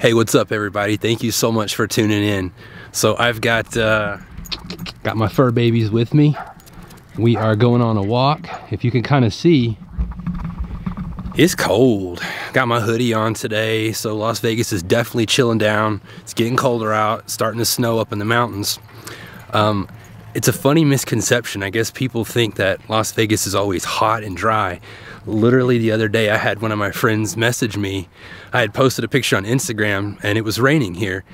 Hey, what's up everybody? Thank you so much for tuning in. So I've got my fur babies with me. We are going on a walk. If you can kind of see, it's cold. Got my hoodie on today, so Las Vegas is definitely chilling down. It's getting colder out, it's starting to snow up in the mountains. It's a funny misconception. I guess people think that Las Vegas is always hot and dry. Literally the other day I had one of my friends message me. I had posted a picture on Instagram and it was raining here.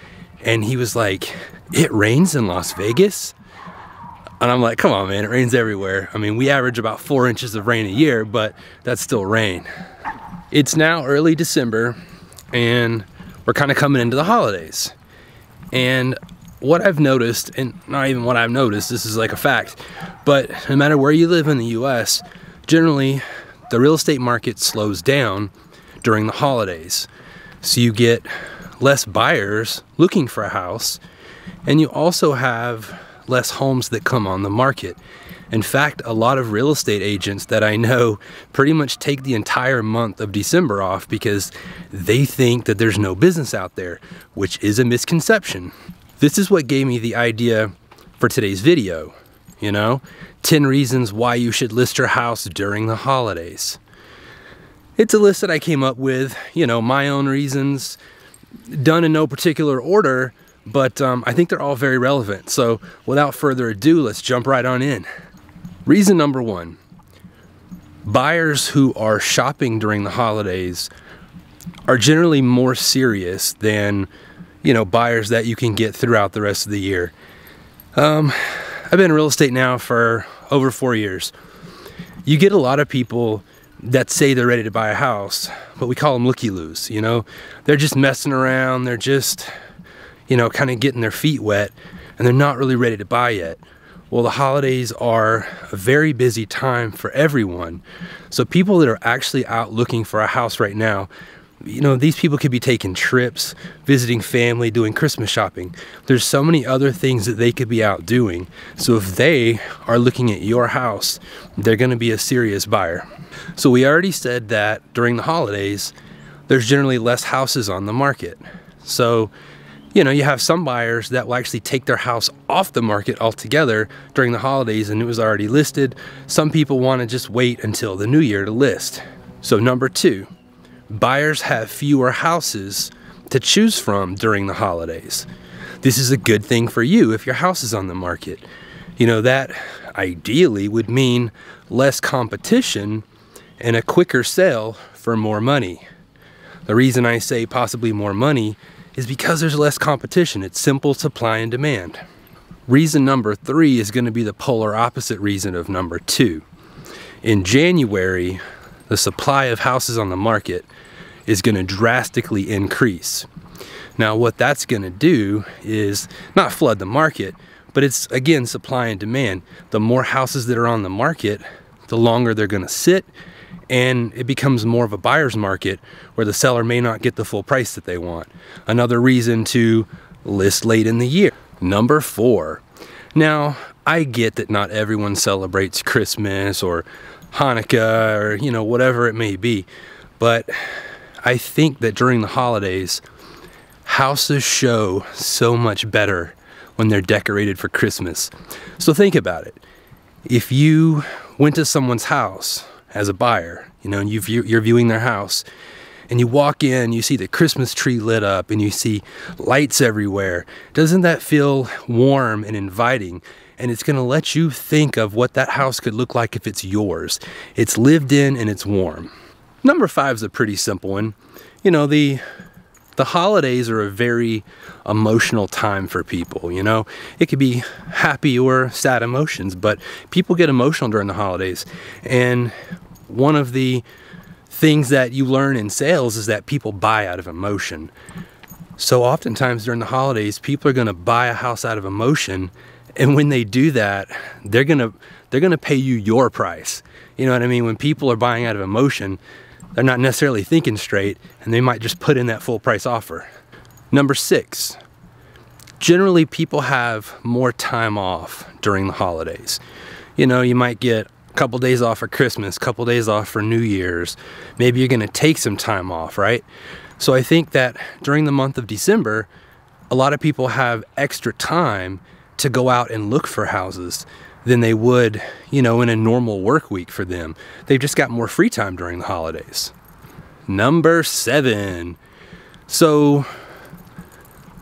And he was like, "It rains in Las Vegas?" And I'm like, come on man, it rains everywhere. I mean, we average about 4 inches of rain a year, but that's still rain. It's now early December and we're kind of coming into the holidays. And what I've noticed, and not even what I've noticed, this is like a fact, but no matter where you live in the US, generally the real estate market slows down during the holidays. So you get less buyers looking for a house, and you also have less homes that come on the market. In fact, a lot of real estate agents that I know pretty much take the entire month of December off because they think that there's no business out there, which is a misconception. This is what gave me the idea for today's video, 10 reasons why you should list your house during the holidays. It's a list that I came up with, my own reasons, done in no particular order, but I think they're all very relevant. So without further ado, let's jump right on in. Reason number one, buyers who are shopping during the holidays are generally more serious than buyers that you can get throughout the rest of the year. I've been in real estate now for over 4 years. You get a lot of people that say they're ready to buy a house, but we call them looky-loos, They're just messing around, they're just, kind of getting their feet wet, and they're not really ready to buy yet. Well, the holidays are a very busy time for everyone. So people that are actually out looking for a house right now, these people could be taking trips, visiting family, doing Christmas shopping. There's so many other things that they could be out doing. So if they are looking at your house, they're going to be a serious buyer. So we already said that during the holidays, there's generally less houses on the market. So, you have some buyers that will actually take their house off the market altogether during the holidays and it was already listed. Some people want to just wait until the new year to list. So number two, buyers have fewer houses to choose from during the holidays. This is a good thing for you if your house is on the market. That ideally would mean less competition and a quicker sale for more money. The reason I say possibly more money is because there's less competition. It's simple supply and demand. Reason number three is going to be the polar opposite reason of number two. In January, the supply of houses on the market is going to drastically increase. Now what that's going to do is not flood the market, but it's again supply and demand. The more houses that are on the market, the longer they're going to sit, and it becomes more of a buyer's market where the seller may not get the full price that they want. Another reason to list late in the year. Number four. Now, I get that not everyone celebrates Christmas or Hanukkah or whatever it may be, but I think that during the holidays, houses show so much better when they're decorated for Christmas. So think about it. If you went to someone's house as a buyer, and you're viewing their house, and you walk in, you see the Christmas tree lit up, and you see lights everywhere, doesn't that feel warm and inviting? And it's going to let you think of what that house could look like if it's yours. It's lived in and it's warm. Number five is a pretty simple one. The holidays are a very emotional time for people, It could be happy or sad emotions, but people get emotional during the holidays. And one of the things that you learn in sales is that people buy out of emotion. So oftentimes during the holidays, people are going to buy a house out of emotion, and when they do that, they're going to pay you your price. You know what I mean? When people are buying out of emotion, they're not necessarily thinking straight, and they might just put in that full price offer. Number six, generally people have more time off during the holidays. You might get a couple days off for Christmas, couple days off for New Year's. Maybe you're gonna take some time off, right? So I think that during the month of December, a lot of people have extra time to go out and look for houses than they would, you know, in a normal work week for them. They've just got more free time during the holidays. Number 7. So,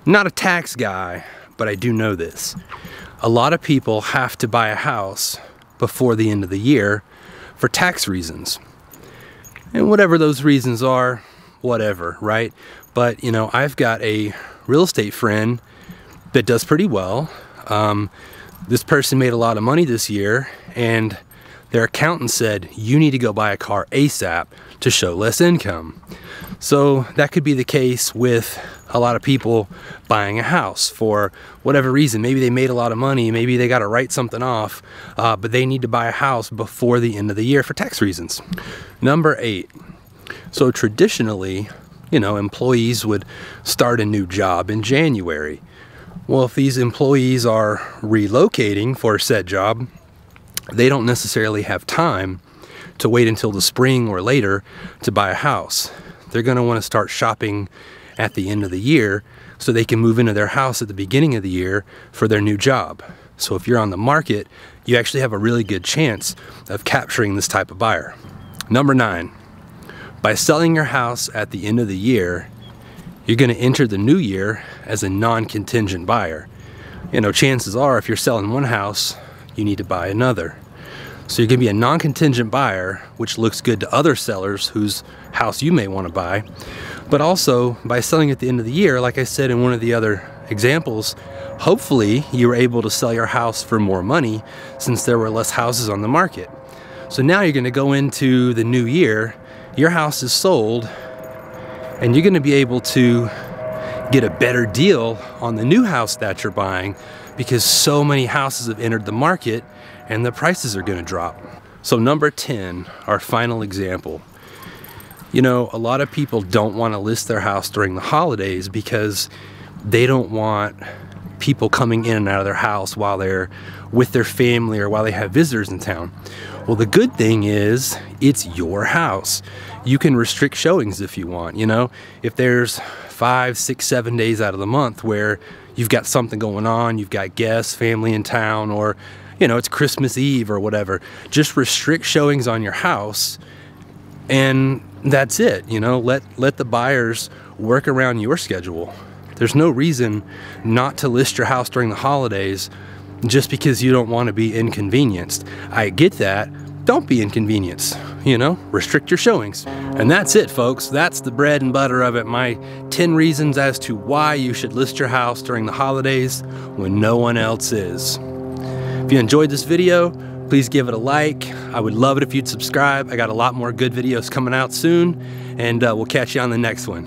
not a tax guy, but I do know this. A lot of people have to buy a house before the end of the year for tax reasons. And whatever those reasons are, whatever, right? But, you know, I've got a real estate friend that does pretty well. This person made a lot of money this year, and their accountant said, you need to go buy a car ASAP to show less income. So that could be the case with a lot of people buying a house for whatever reason. Maybe they made a lot of money, maybe they got to write something off, but they need to buy a house before the end of the year for tax reasons. Number 8. So traditionally, you know, employees would start a new job in January. Well, if these employees are relocating for said job, they don't necessarily have time to wait until the spring or later to buy a house. They're going to want to start shopping at the end of the year so they can move into their house at the beginning of the year for their new job. So if you're on the market, you actually have a really good chance of capturing this type of buyer. Number 9, by selling your house at the end of the year, you're going to enter the new year as a non-contingent buyer. You know, chances are if you're selling one house, you need to buy another. So you're going to be a non-contingent buyer, which looks good to other sellers whose house you may want to buy. But also, by selling at the end of the year, like I said in one of the other examples, hopefully you were able to sell your house for more money since there were less houses on the market. So now you're going to go into the new year, your house is sold, and you're going to be able to get a better deal on the new house that you're buying because so many houses have entered the market and the prices are going to drop. So number 10, our final example. You know, a lot of people don't want to list their house during the holidays because they don't want people coming in and out of their house while they're with their family or while they have visitors in town. Well, the good thing is it's your house. You can restrict showings if you want, you know. If there's 5, 6, 7 days out of the month where you've got something going on, you've got guests, family in town, or, you know, it's Christmas Eve or whatever, just restrict showings on your house and that's it, you know. Let the buyers work around your schedule. There's no reason not to list your house during the holidays just because you don't want to be inconvenienced. I get that. Don't be inconvenienced, you know, restrict your showings. And that's it, folks. That's the bread and butter of it. My 10 reasons as to why you should list your house during the holidays when no one else is. If you enjoyed this video, please give it a like. I would love it if you'd subscribe. I got a lot more good videos coming out soon, and we'll catch you on the next one.